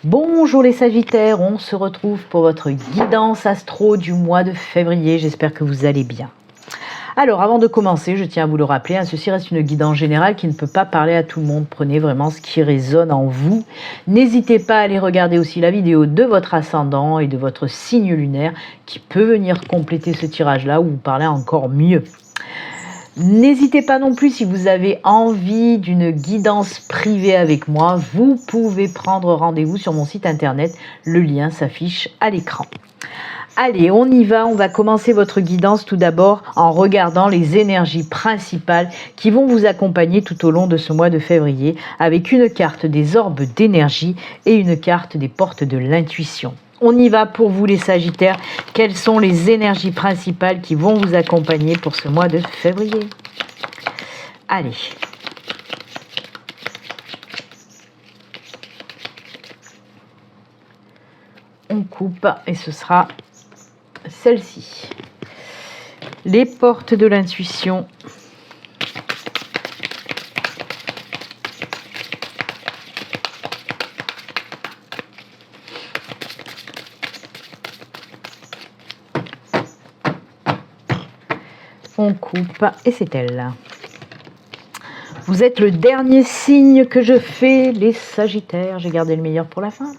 Bonjour les Sagittaires, on se retrouve pour votre guidance astro du mois de février. J'espère que vous allez bien. Alors avant de commencer, je tiens à vous le rappeler, ceci reste une guidance générale qui ne peut pas parler à tout le monde. Prenez vraiment ce qui résonne en vous. N'hésitez pas à aller regarder aussi la vidéo de votre ascendant et de votre signe lunaire qui peut venir compléter ce tirage-là ou vous parler encore mieux. N'hésitez pas non plus, si vous avez envie d'une guidance privée avec moi, vous pouvez prendre rendez-vous sur mon site internet. Le lien s'affiche à l'écran. Allez, on y va, on va commencer votre guidance tout d'abord en regardant les énergies principales qui vont vous accompagner tout au long de ce mois de février avec une carte des orbes d'énergie et une carte des portes de l'intuition. On y va pour vous les Sagittaires. Quelles sont les énergies principales qui vont vous accompagner pour ce mois de février? Allez. On coupe et ce sera celle-ci. Les portes de l'intuition. On coupe et c'est elle. Vous êtes le dernier signe que je fais, les Sagittaires. J'ai gardé le meilleur pour la fin.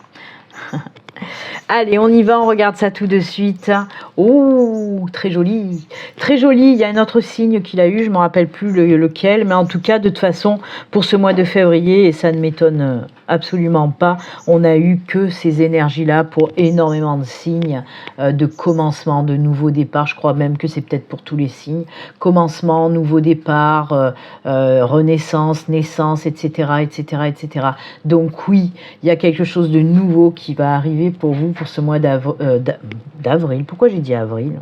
Allez, on y va, on regarde ça tout de suite. Oh, très joli. Très joli, il y a un autre signe qu'il a eu, je ne me rappelle plus lequel, mais en tout cas, de toute façon, pour ce mois de février, et ça ne m'étonne absolument pas, on n'a eu que ces énergies-là pour énormément de signes de commencement, de nouveau départ. Je crois même que c'est peut-être pour tous les signes. Commencement, nouveau départ, renaissance, naissance, etc., etc., etc. Donc oui, il y a quelque chose de nouveau qui va arriver pour vous pour ce mois d'avril. Pourquoi j'ai dit avril?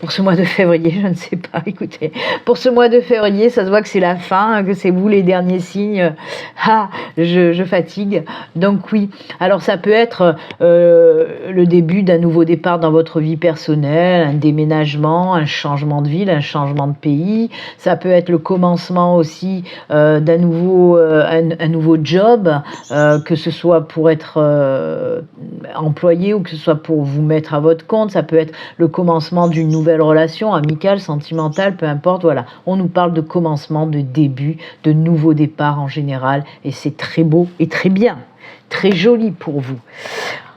Pour ce mois de février, je ne sais pas, écoutez, pour ce mois de février, ça se voit que c'est la fin, que c'est vous les derniers signes. Je fatigue. Donc oui, alors ça peut être le début d'un nouveau départ dans votre vie personnelle, un déménagement, un changement de ville, un changement de pays. Ça peut être le commencement aussi d'un nouveau job, que ce soit pour être employé ou que ce soit pour vous mettre à votre compte. Ça peut être le commencement d'une nouvelle relation amicale, sentimentale, peu importe, voilà. On nous parle de commencement, de début, de nouveau départ en général, et c'est très beau et très bien, très joli pour vous.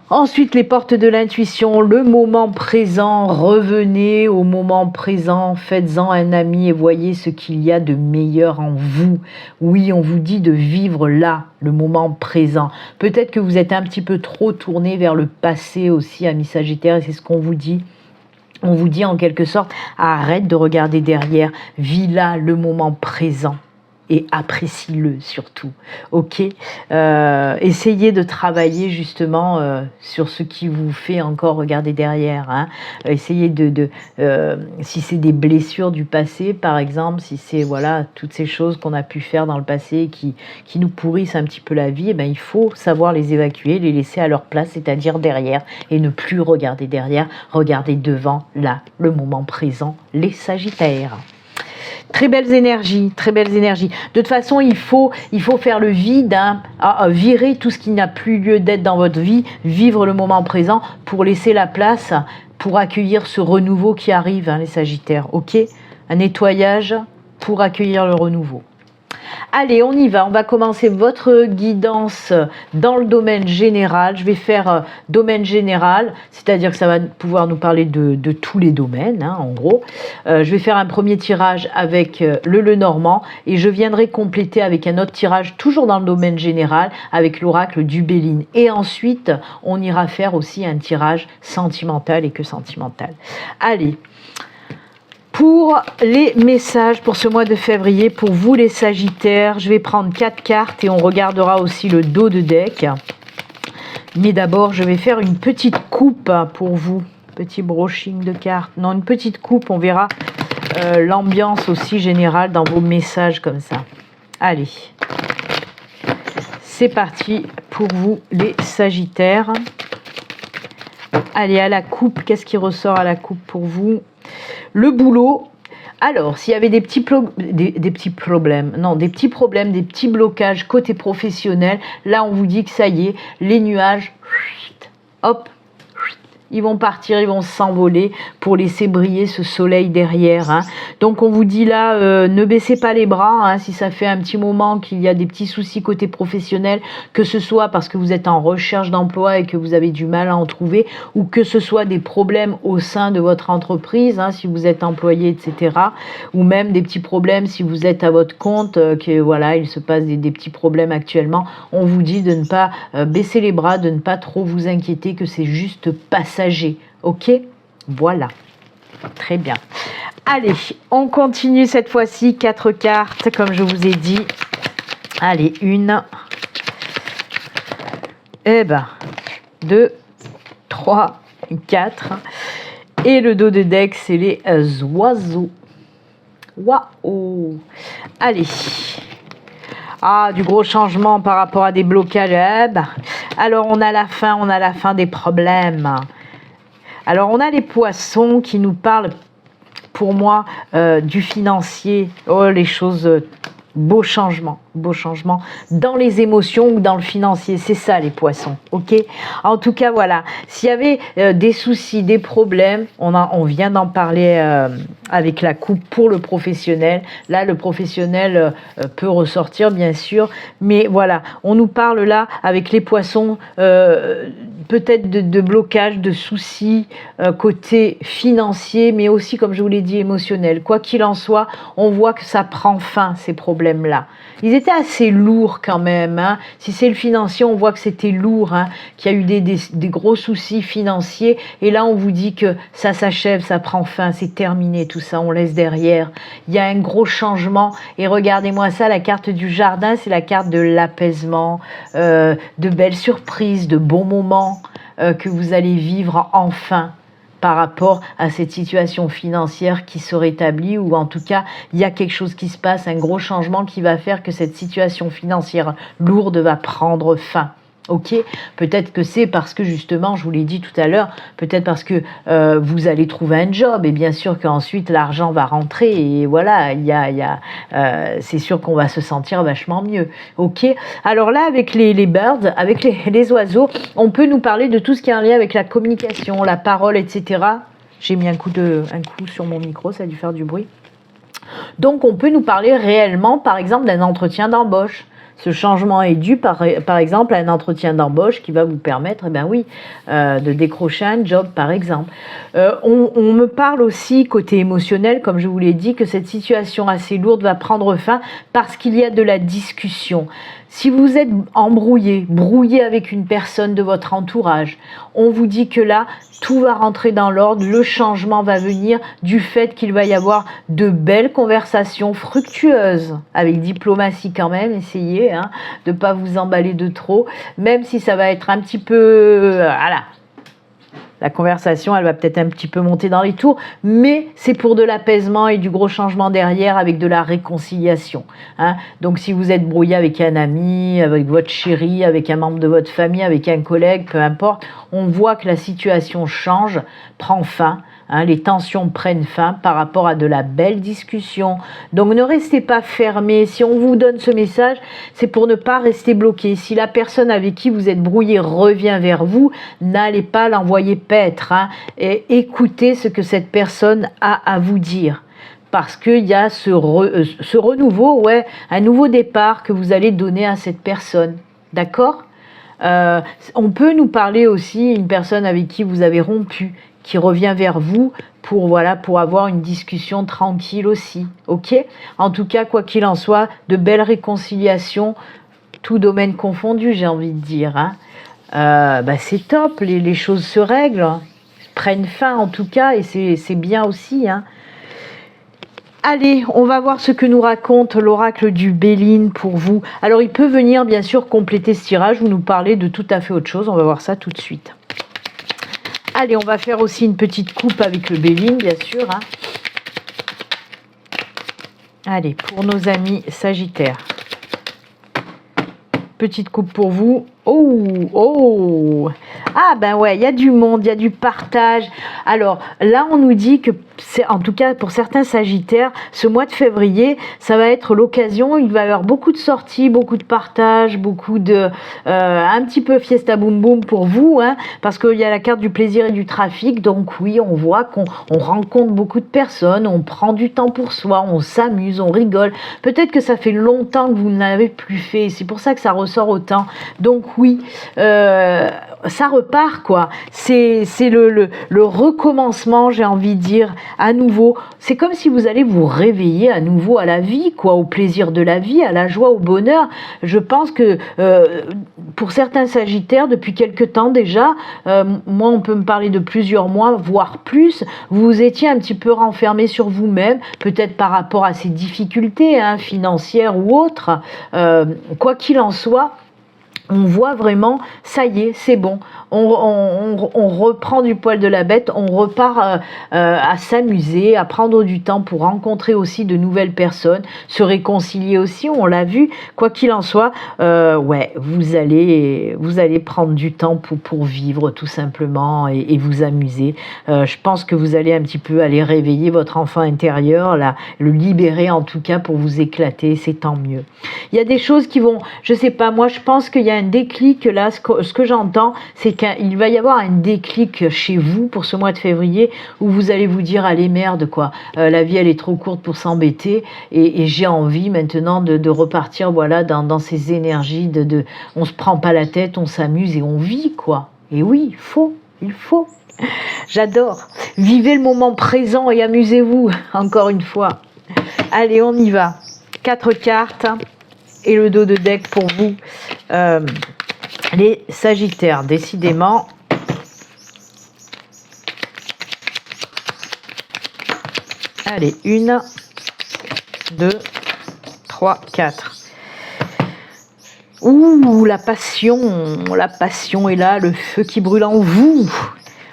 Ensuite, les portes de l'intuition, le moment présent, revenez au moment présent, faites-en un ami et voyez ce qu'il y a de meilleur en vous. Oui, on vous dit de vivre là, le moment présent. Peut-être que vous êtes un petit peu trop tourné vers le passé aussi, amis Sagittaires, et c'est ce qu'on vous dit. On vous dit en quelque sorte, arrête de regarder derrière, vis là le moment présent et apprécie-le surtout, ok? Essayez de travailler justement sur ce qui vous fait encore regarder derrière, hein. Essayez si c'est des blessures du passé par exemple, si c'est voilà toutes ces choses qu'on a pu faire dans le passé qui nous pourrissent un petit peu la vie, eh ben, il faut savoir les évacuer, les laisser à leur place, c'est-à-dire derrière, et ne plus regarder derrière, regarder devant, là, le moment présent, les Sagittaires. Très belles énergies, très belles énergies. De toute façon, il faut faire le vide, hein, virer tout ce qui n'a plus lieu d'être dans votre vie, vivre le moment présent pour laisser la place, pour accueillir ce renouveau qui arrive, hein, les Sagittaires, ok? Un nettoyage pour accueillir le renouveau. Allez, on y va, on va commencer votre guidance dans le domaine général. Je vais faire domaine général, c'est-à-dire que ça va pouvoir nous parler de tous les domaines, hein, en gros. Je vais faire un premier tirage avec le Lenormand et je viendrai compléter avec un autre tirage, toujours dans le domaine général, avec l'oracle du Béline. Et ensuite, on ira faire aussi un tirage sentimental et que sentimental. Allez. Pour les messages pour ce mois de février, pour vous les Sagittaires, je vais prendre 4 cartes et on regardera aussi le dos de deck. Mais d'abord, je vais faire une petite coupe pour vous. Petit broching de cartes. Non, une petite coupe, on verra l'ambiance aussi générale dans vos messages comme ça. Allez, c'est parti pour vous les Sagittaires. Allez, à la coupe, qu'est-ce qui ressort à la coupe pour vous? Le boulot. Alors, s'il y avait des petits problèmes, des petits blocages côté professionnel, là, on vous dit que ça y est, les nuages, hop, ils vont partir, ils vont s'envoler pour laisser briller ce soleil derrière. Hein. Donc on vous dit là, ne baissez pas les bras, hein, si ça fait un petit moment qu'il y a des petits soucis côté professionnel, que ce soit parce que vous êtes en recherche d'emploi et que vous avez du mal à en trouver, ou que ce soit des problèmes au sein de votre entreprise, hein, si vous êtes employé, etc. Ou même des petits problèmes si vous êtes à votre compte, que voilà, il se passe des petits problèmes actuellement. On vous dit de ne pas baisser les bras, de ne pas trop vous inquiéter, que c'est juste passager. Ok, voilà, très bien. Allez, on continue cette fois-ci, 4 cartes, comme je vous ai dit. Allez, 1, 2, 3, 4. Et le dos de deck, c'est les oiseaux. Waouh! Allez. Ah, du gros changement par rapport à des blocages. Alors, on a la fin des problèmes. Alors, on a les poissons qui nous parlent, pour moi, du financier. Oh, les choses, beaux changements dans les émotions ou dans le financier. C'est ça, les poissons, ok? En tout cas, voilà. S'il y avait des soucis, des problèmes, on vient d'en parler avec la coupe pour le professionnel. Là, le professionnel peut ressortir, bien sûr. Mais voilà, on nous parle là, avec les poissons, peut-être de blocage, de soucis côté financier, mais aussi, comme je vous l'ai dit, émotionnel. Quoi qu'il en soit, on voit que ça prend fin, ces problèmes-là. Ils étaient assez lourds quand même. Hein. Si c'est le financier, on voit que c'était lourd, hein, qu'il y a eu des gros soucis financiers. Et là, on vous dit que ça s'achève, ça prend fin, c'est terminé, tout ça, on laisse derrière. Il y a un gros changement. Et regardez-moi ça, la carte du jardin, c'est la carte de l'apaisement, de belles surprises, de bons moments que vous allez vivre enfin par rapport à cette situation financière qui se rétablit, ou en tout cas, il y a quelque chose qui se passe, un gros changement qui va faire que cette situation financière lourde va prendre fin. Ok, peut-être que c'est parce que justement, je vous l'ai dit tout à l'heure, peut-être parce que vous allez trouver un job et bien sûr qu'ensuite l'argent va rentrer et voilà, c'est sûr qu'on va se sentir vachement mieux. Ok, alors là avec les birds, avec les oiseaux, on peut nous parler de tout ce qui est en lien avec la communication, la parole, etc. J'ai mis un coup sur mon micro, ça a dû faire du bruit. Donc on peut nous parler réellement, par exemple, d'un entretien d'embauche. Ce changement est dû par exemple à un entretien d'embauche qui va vous permettre, de décrocher un job par exemple. On me parle aussi côté émotionnel, comme je vous l'ai dit, que cette situation assez lourde va prendre fin parce qu'il y a de la discussion. Si vous êtes brouillé avec une personne de votre entourage, on vous dit que là, tout va rentrer dans l'ordre, le changement va venir du fait qu'il va y avoir de belles conversations fructueuses, avec diplomatie quand même, essayez de ne pas vous emballer de trop, même si ça va être un petit peu... La conversation, elle va peut-être un petit peu monter dans les tours, mais c'est pour de l'apaisement et du gros changement derrière avec de la réconciliation. Hein. Donc si vous êtes brouillé avec un ami, avec votre chéri, avec un membre de votre famille, avec un collègue, peu importe, on voit que la situation change, prend fin. Hein, les tensions prennent fin par rapport à de la belle discussion. Donc ne restez pas fermés. Si on vous donne ce message, c'est pour ne pas rester bloqué. Si la personne avec qui vous êtes brouillé revient vers vous, n'allez pas l'envoyer paître. Hein, et écoutez ce que cette personne a à vous dire. Parce qu'il y a ce renouveau, un nouveau départ que vous allez donner à cette personne. D'accord ? On peut nous parler aussi d'une personne avec qui vous avez rompu, qui revient vers vous pour avoir une discussion tranquille aussi, ok? En tout cas, quoi qu'il en soit, de belles réconciliations, tout domaine confondu, j'ai envie de dire. Hein. C'est top, les choses se règlent, prennent fin en tout cas, et c'est bien aussi. Hein. Allez, on va voir ce que nous raconte l'oracle du Béline pour vous. Alors, il peut venir, bien sûr, compléter ce tirage ou nous parler de tout à fait autre chose. On va voir ça tout de suite. Allez, on va faire aussi une petite coupe avec le Béline, bien sûr. Hein. Allez, pour nos amis Sagittaires. Petite coupe pour vous. Oh, oh. Ah ben ouais, il y a du monde, il y a du partage. Alors là, on nous dit que, c'est en tout cas pour certains Sagittaires, ce mois de février, ça va être l'occasion, il va y avoir beaucoup de sorties, beaucoup de partage, beaucoup de... un petit peu fiesta boum boum pour vous, hein, parce qu'il y a la carte du plaisir et du trafic, donc oui, on voit qu'on rencontre beaucoup de personnes, on prend du temps pour soi, on s'amuse, on rigole. Peut-être que ça fait longtemps que vous ne l'avez plus fait, c'est pour ça que ça ressort autant. Donc oui, ça repart quoi. C'est le recommencement, j'ai envie de dire, à nouveau. C'est comme si vous allez vous réveiller à nouveau à la vie, quoi, au plaisir de la vie, à la joie, au bonheur. Je pense que pour certains Sagittaires, depuis quelque temps déjà, moi on peut me parler de plusieurs mois, voire plus, vous étiez un petit peu renfermé sur vous-même, peut-être par rapport à ces difficultés hein, financières ou autres. Quoi qu'il en soit, on voit vraiment, ça y est, c'est bon, on reprend du poil de la bête, on repart à s'amuser, à prendre du temps pour rencontrer aussi de nouvelles personnes, se réconcilier aussi, on l'a vu, quoi qu'il en soit, ouais, vous allez prendre du temps pour vivre tout simplement et vous amuser. Je pense que vous allez un petit peu aller réveiller votre enfant intérieur, là, le libérer en tout cas pour vous éclater, c'est tant mieux. Il y a des choses qui vont, je sais pas, moi je pense qu'il y a un déclic là, ce que j'entends, c'est qu'il va y avoir un déclic chez vous pour ce mois de février où vous allez vous dire allez merde quoi, la vie elle est trop courte pour s'embêter et j'ai envie maintenant de repartir voilà dans ces énergies on se prend pas la tête, on s'amuse et on vit quoi. Et oui, il faut. J'adore. Vivez le moment présent et amusez-vous encore une fois. Allez, on y va. 4 cartes. Et le dos de deck pour vous, les Sagittaires, décidément. Allez, 1, 2, 3, 4. Ouh, la passion est là, le feu qui brûle en vous.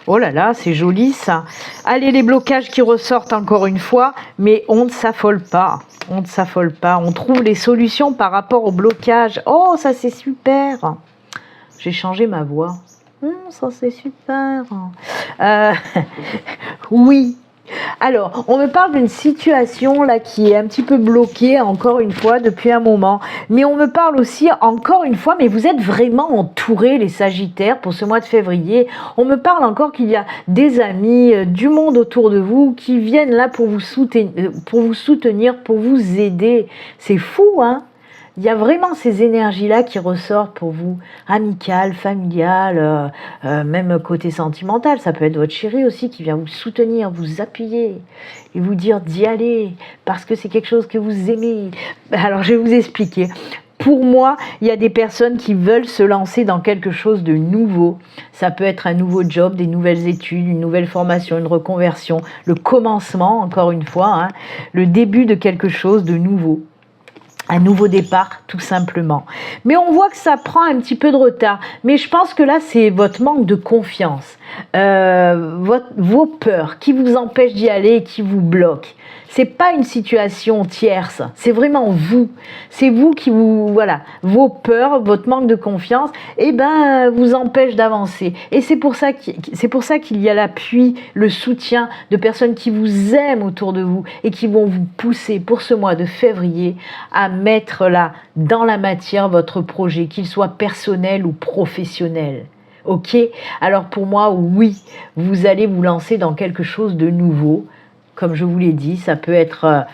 Oh là là, c'est joli ça. Allez, les blocages qui ressortent encore une fois, mais on ne s'affole pas. On ne s'affole pas. On trouve les solutions par rapport au blocage. Oh, ça c'est super. J'ai changé ma voix. Ça c'est super. Oui. Alors, on me parle d'une situation là qui est un petit peu bloquée encore une fois depuis un moment, mais on me parle aussi encore une fois, mais vous êtes vraiment entourés les Sagittaires pour ce mois de février. On me parle encore qu'il y a des amis, du monde autour de vous qui viennent là pour vous soutenir, pour vous aider. C'est fou, hein? Il y a vraiment ces énergies-là qui ressortent pour vous, amicales, familiales, même côté sentimental. Ça peut être votre chéri aussi qui vient vous soutenir, vous appuyer et vous dire d'y aller parce que c'est quelque chose que vous aimez. Alors, je vais vous expliquer. Pour moi, il y a des personnes qui veulent se lancer dans quelque chose de nouveau. Ça peut être un nouveau job, des nouvelles études, une nouvelle formation, une reconversion, le commencement, encore une fois, hein, le début de quelque chose de nouveau. Un nouveau départ, tout simplement. Mais on voit que ça prend un petit peu de retard. Mais je pense que là, c'est votre manque de confiance, vos peurs qui vous empêchent d'y aller et qui vous bloquent. C'est pas une situation tierce, c'est vraiment vous. C'est vous qui vous, voilà, vos peurs, votre manque de confiance, vous empêche d'avancer. Et c'est pour ça qu'il y a l'appui, le soutien de personnes qui vous aiment autour de vous et qui vont vous pousser pour ce mois de février à mettre là, dans la matière, votre projet, qu'il soit personnel ou professionnel. Ok? Alors pour moi, oui, vous allez vous lancer dans quelque chose de nouveau. Comme je vous l'ai dit, ça peut être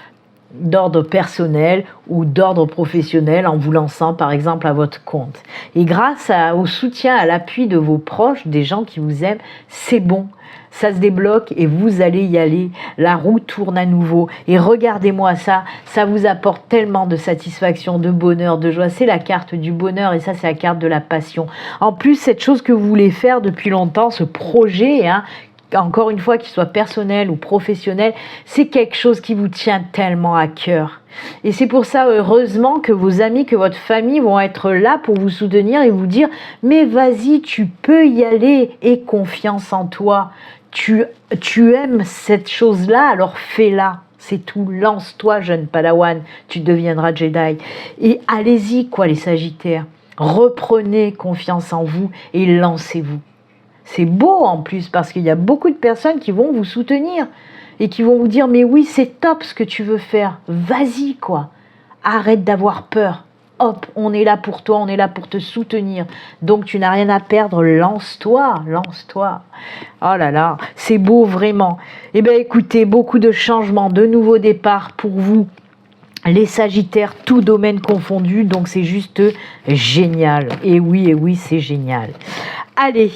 d'ordre personnel ou d'ordre professionnel en vous lançant par exemple à votre compte. Et grâce au soutien, à l'appui de vos proches, des gens qui vous aiment, c'est bon. Ça se débloque et vous allez y aller. La roue tourne à nouveau. Et regardez-moi ça, ça vous apporte tellement de satisfaction, de bonheur, de joie. C'est la carte du bonheur et ça, c'est la carte de la passion. En plus, cette chose que vous voulez faire depuis longtemps, ce projet, hein, encore une fois, qu'il soit personnel ou professionnel, c'est quelque chose qui vous tient tellement à cœur. Et c'est pour ça, heureusement, que vos amis, que votre famille vont être là pour vous soutenir et vous dire « Mais vas-y, tu peux y aller, aie confiance en toi. Tu aimes cette chose-là, alors fais-la. C'est tout, lance-toi, jeune Padawan, tu deviendras Jedi. » Et allez-y, quoi, les Sagittaires. Reprenez confiance en vous et lancez-vous. C'est beau en plus parce qu'il y a beaucoup de personnes qui vont vous soutenir et qui vont vous dire mais oui c'est top ce que tu veux faire, vas-y quoi, arrête d'avoir peur, hop on est là pour toi, on est là pour te soutenir, donc tu n'as rien à perdre, lance-toi, lance-toi. Oh là là, c'est beau vraiment. Eh bien écoutez, beaucoup de changements, de nouveaux départs pour vous. Les Sagittaires, tout domaine confondu, donc c'est juste génial. Et oui, c'est génial. Allez,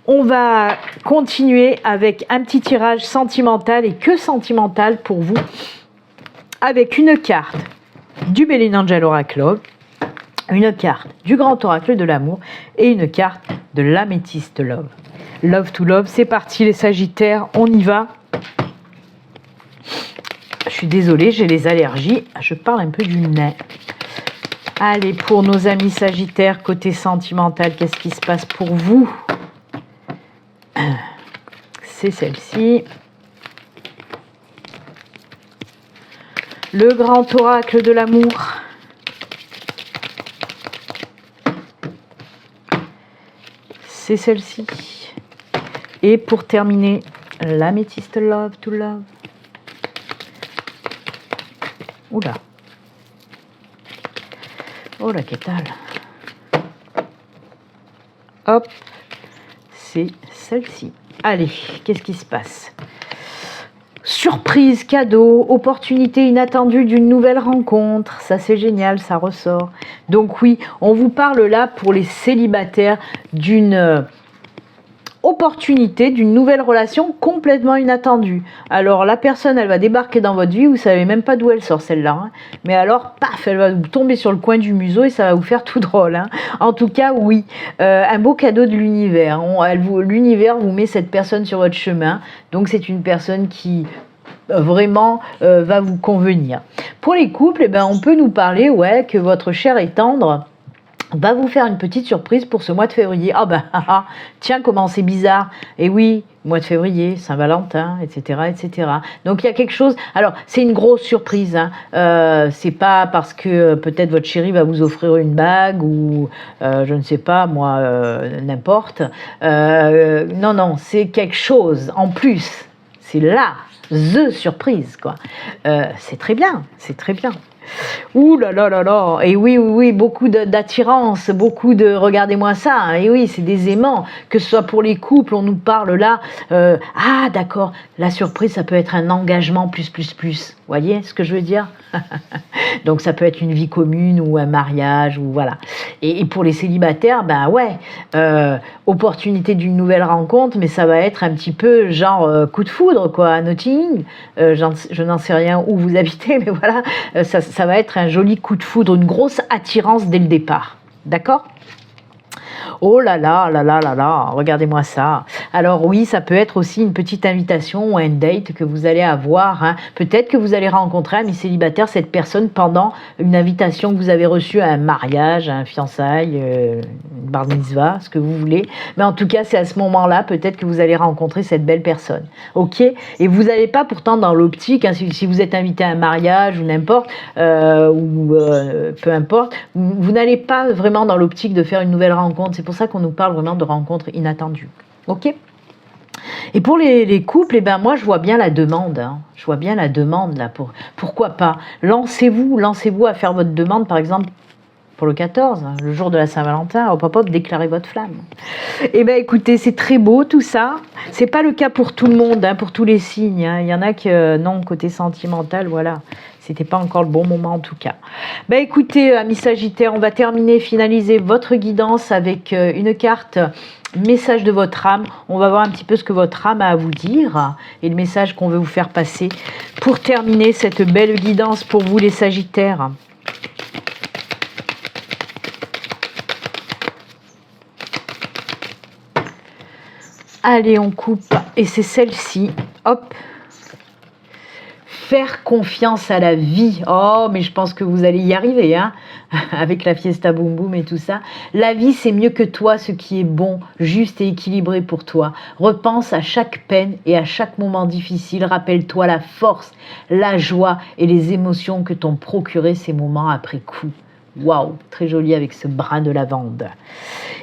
on va continuer avec un petit tirage sentimental et que sentimental pour vous, avec une carte du Bélin Angel Oracle, une carte du Grand Oracle de l'amour et une carte de l'Améthyste Love. Love to Love, c'est parti les Sagittaires, on y va. Je suis désolée, j'ai les allergies, je parle un peu du nez. Allez, pour nos amis Sagittaires, côté sentimental, qu'est-ce qui se passe pour vous? C'est celle-ci. Le Grand Oracle de l'amour. C'est celle-ci. Et pour terminer, l'Améthyste Love to Love. Oula. Oh la qu'est-elle. Hop. C'est celle-ci. Allez, qu'est-ce qui se passe? Surprise, cadeau, opportunité inattendue d'une nouvelle rencontre. Ça, c'est génial, ça ressort. Donc oui, on vous parle là pour les célibataires d'une opportunité, d'une nouvelle relation complètement inattendue. Alors la personne, elle va débarquer dans votre vie, vous savez même pas d'où elle sort celle-là. Hein. Mais alors, paf, elle va vous tomber sur le coin du museau et ça va vous faire tout drôle. Hein. En tout cas, oui, un beau cadeau de l'univers. L'univers vous met cette personne sur votre chemin. Donc c'est une personne qui vraiment va vous convenir. Pour les couples, eh ben, on peut nous parler que votre chair est tendre va vous faire une petite surprise pour ce mois de février. Ah ben, tiens, comment c'est bizarre. Et oui, mois de février, Saint-Valentin, etc., etc. Donc il y a quelque chose. Alors c'est une grosse surprise. Hein. C'est pas parce que peut-être votre chéri va vous offrir une bague ou je ne sais pas moi, n'importe. Non, c'est quelque chose en plus. C'est là, the surprise quoi. C'est très bien, c'est très bien. Ouh là là là là, et oui, beaucoup d'attirance, beaucoup de, regardez-moi ça, hein, et oui, c'est des aimants, que ce soit pour les couples, on nous parle là, ah d'accord, la surprise, ça peut être un engagement plus, voyez ce que je veux dire? Donc ça peut être une vie commune ou un mariage, ou voilà. Et pour les célibataires, ben ouais, opportunité d'une nouvelle rencontre, mais ça va être un petit peu genre coup de foudre, quoi, à Nottingham. Je n'en sais rien où vous habitez, mais voilà, ça va être un joli coup de foudre, une grosse attirance dès le départ. D'accord ? Oh là là, regardez-moi ça. Alors oui, ça peut être aussi une petite invitation ou un date que vous allez avoir. Hein. Peut-être que vous allez rencontrer, amis célibataires, cette personne pendant une invitation que vous avez reçue à un mariage, à un fiançailles, une bar mitzvah, ce que vous voulez. Mais en tout cas, c'est à ce moment-là, peut-être que vous allez rencontrer cette belle personne. Ok ? Et vous n'allez pas pourtant dans l'optique, hein, si vous êtes invité à un mariage ou n'importe, peu importe, vous n'allez pas vraiment dans l'optique de faire une nouvelle rencontre. C'est pour ça qu'on nous parle vraiment de rencontres inattendues. Ok ? Et pour les couples, eh ben moi je vois bien la demande. Hein. Je vois bien la demande là. Pourquoi pas ? Lancez-vous à faire votre demande, par exemple, pour le 14, le jour de la Saint-Valentin, hop, déclarez votre flamme. Eh bien écoutez, c'est très beau tout ça. C'est pas le cas pour tout le monde, hein, pour tous les signes. Hein. Il y en a que non, côté sentimental, voilà. C'était pas encore le bon moment en tout cas. Ben écoutez, amis Sagittaires, on va finaliser votre guidance avec une carte message de votre âme. On va voir un petit peu ce que votre âme a à vous dire et le message qu'on veut vous faire passer pour terminer cette belle guidance pour vous les Sagittaires. Allez, on coupe et c'est celle-ci. Hop. Faire confiance à la vie. Oh, mais je pense que vous allez y arriver, hein, avec la Fiesta Boum Boum et tout ça. La vie, c'est mieux que toi, ce qui est bon, juste et équilibré pour toi. Repense à chaque peine et à chaque moment difficile. Rappelle-toi la force, la joie et les émotions que t'ont procuré ces moments après coup. Waouh, très joli avec ce brin de lavande.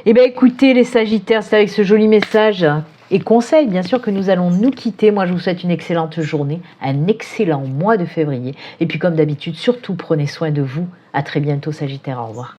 Eh bien écoutez les Sagittaires, c'est avec ce joli message et conseil bien sûr que nous allons nous quitter. Moi je vous souhaite une excellente journée, un excellent mois de février. Et puis comme d'habitude, surtout prenez soin de vous. À très bientôt Sagittaire, au revoir.